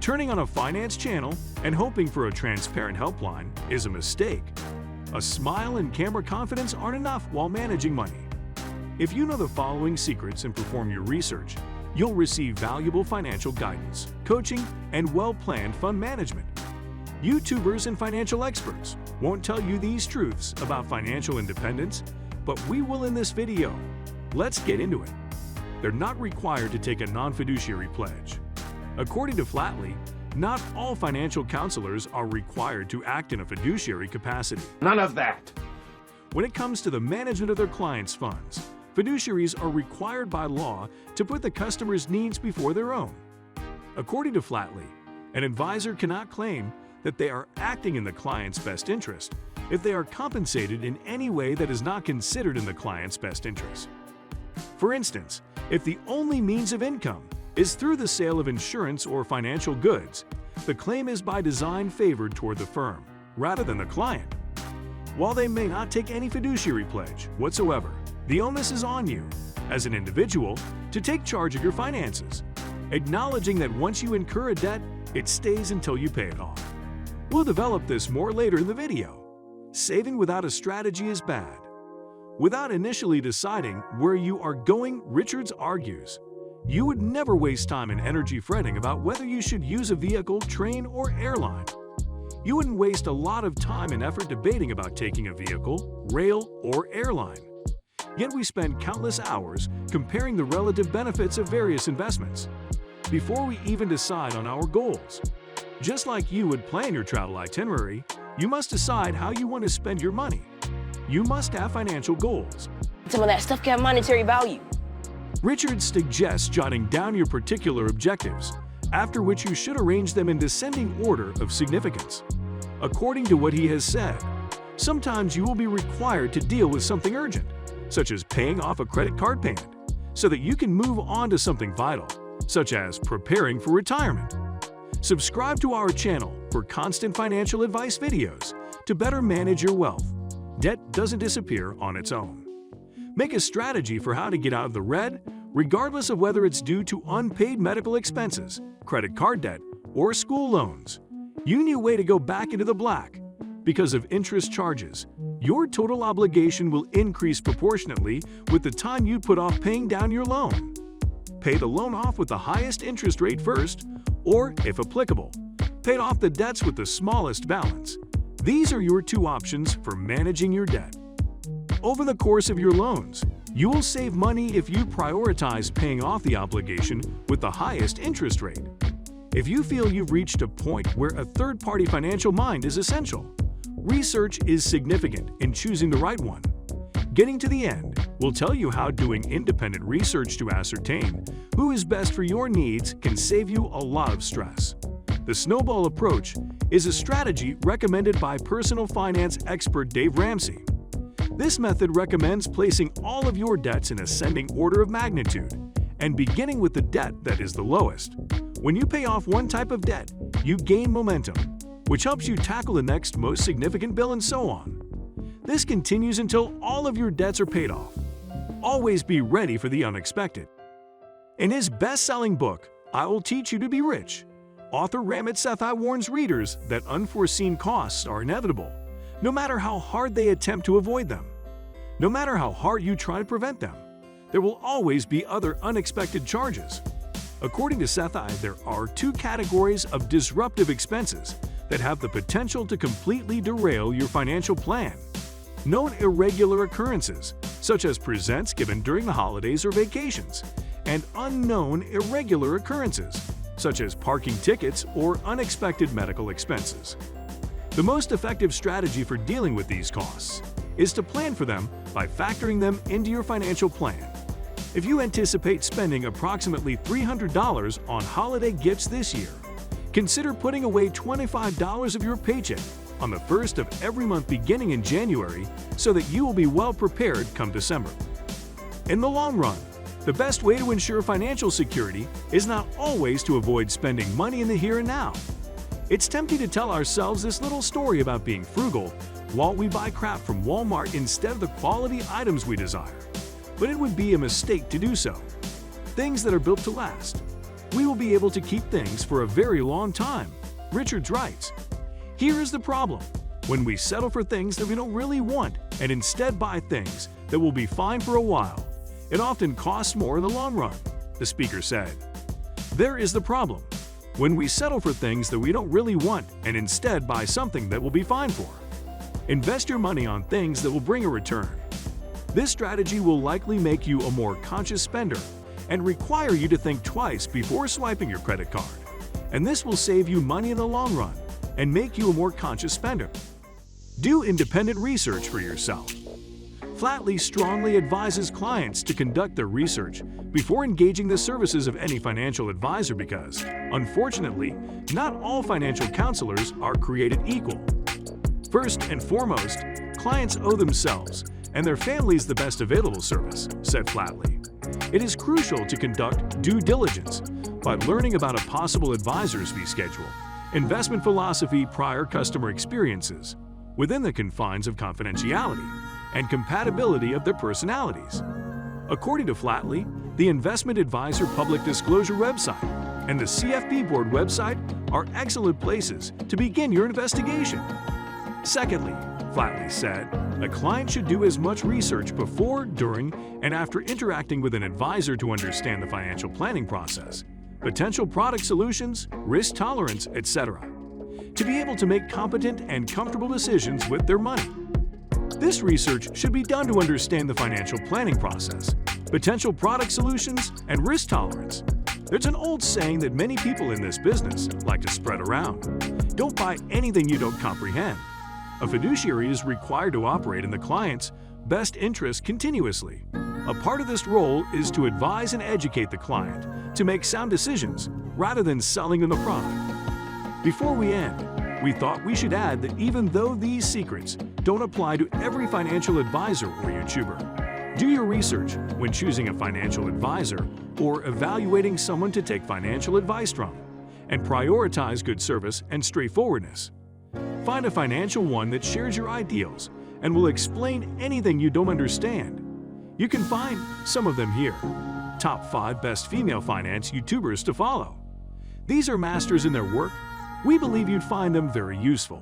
Turning on a finance channel and hoping for a transparent helpline is a mistake. A smile and camera confidence aren't enough while managing money. If you know the following secrets and perform your research, you'll receive valuable financial guidance, coaching, and well-planned fund management. YouTubers and financial experts won't tell you these truths about financial independence, but we will in this video. Let's get into it. They're not required to take a non-fiduciary pledge. According to Flatley, not all financial counselors are required to act in a fiduciary capacity. None of that. When it comes to the management of their clients' funds, fiduciaries are required by law to put the customer's needs before their own. According to Flatley, an advisor cannot claim that they are acting in the client's best interest if they are compensated in any way that is not considered in the client's best interest. For instance, if the only means of income is through the sale of insurance or financial goods, the claim is by design favored toward the firm rather than the client. While they may not take any fiduciary pledge whatsoever, the onus is on you, as an individual, to take charge of your finances, acknowledging that once you incur a debt, it stays until you pay it off. We'll develop this more later in the video. Saving without a strategy is bad. Without initially deciding where you are going, Richards argues, you would never waste time and energy fretting about whether you should use a vehicle, train, or airline. You wouldn't waste a lot of time and effort debating about taking a vehicle, rail, or airline. Yet we spend countless hours comparing the relative benefits of various investments before we even decide on our goals. Just like you would plan your travel itinerary, you must decide how you want to spend your money. You must have financial goals. Some of that stuff can have monetary value. Richards suggests jotting down your particular objectives, after which you should arrange them in descending order of significance. According to what he has said, sometimes you will be required to deal with something urgent, such as paying off a credit card payment, so that you can move on to something vital, such as preparing for retirement. Subscribe to our channel for constant financial advice videos to better manage your wealth. Debt doesn't disappear on its own. Make a strategy for how to get out of the red, regardless of whether it's due to unpaid medical expenses, credit card debt, or school loans. You need a way to go back into the black. Because of interest charges, your total obligation will increase proportionately with the time you put off paying down your loan. Pay the loan off with the highest interest rate first, or, if applicable, pay off the debts with the smallest balance. These are your two options for managing your debt. Over the course of your loans, you will save money if you prioritize paying off the obligation with the highest interest rate. If you feel you've reached a point where a third-party financial mind is essential, research is significant in choosing the right one. Getting to the end will tell you how doing independent research to ascertain who is best for your needs can save you a lot of stress. The snowball approach is a strategy recommended by personal finance expert Dave Ramsey. This method recommends placing all of your debts in ascending order of magnitude and beginning with the debt that is the lowest. When you pay off one type of debt, you gain momentum, which helps you tackle the next most significant bill and so on. This continues until all of your debts are paid off. Always be ready for the unexpected. In his best-selling book, I Will Teach You to Be Rich, author Ramit Sethi warns readers that unforeseen costs are inevitable, no matter how hard they attempt to avoid them. No matter how hard you try to prevent them, there will always be other unexpected charges. According to Sethi, there are two categories of disruptive expenses that have the potential to completely derail your financial plan. Known irregular occurrences, such as presents given during the holidays or vacations, and unknown irregular occurrences, such as parking tickets or unexpected medical expenses. The most effective strategy for dealing with these costs is to plan for them by factoring them into your financial plan. If you anticipate spending approximately $300 on holiday gifts this year, consider putting away $25 of your paycheck on the first of every month beginning in January so that you will be well prepared come December. In the long run, the best way to ensure financial security is not always to avoid spending money in the here and now. It's tempting to tell ourselves this little story about being frugal while we buy crap from Walmart instead of the quality items we desire. But it would be a mistake to do so. Things that are built to last. we will be able to keep things for a very long time. Richards writes, "Here is the problem. When we settle for things that we don't really want and instead buy things that will be fine for a while, it often costs more in the long run," the speaker said. There is the problem. When we settle for things that we don't really want and instead buy something that will be fine for. Invest your money on things that will bring a return. This strategy will likely make you a more conscious spender and require you to think twice before swiping your credit card. And this will save you money in the long run and make you a more conscious spender. Do independent research for yourself. Flatly strongly advises clients to conduct their research before engaging the services of any financial advisor because, unfortunately, not all financial counselors are created equal. First and foremost, clients owe themselves and their families the best available service, said Flatley. It is crucial to conduct due diligence by learning about a possible advisor's fee schedule, investment philosophy, prior customer experiences, within the confines of confidentiality and compatibility of their personalities. According to Flatley, the Investment Advisor Public Disclosure website and the CFP Board website are excellent places to begin your investigation. Secondly, Flatley said, a client should do as much research before, during, and after interacting with an advisor to understand the financial planning process, potential product solutions, risk tolerance, etc., to be able to make competent and comfortable decisions with their money. This research should be done to understand the financial planning process, potential product solutions, and risk tolerance. There's an old saying that many people in this business like to spread around. Don't buy anything you don't comprehend. A fiduciary is required to operate in the client's best interest continuously. A part of this role is to advise and educate the client to make sound decisions rather than selling them the product. Before we end, we thought we should add that even though these secrets don't apply to every financial advisor or YouTuber, do your research when choosing a financial advisor or evaluating someone to take financial advice from, and prioritize good service and straightforwardness. Find a financial one that shares your ideals and will explain anything you don't understand. You can find some of them here. Top 5 best female finance YouTubers to follow. These are masters in their work. We believe you'd find them very useful.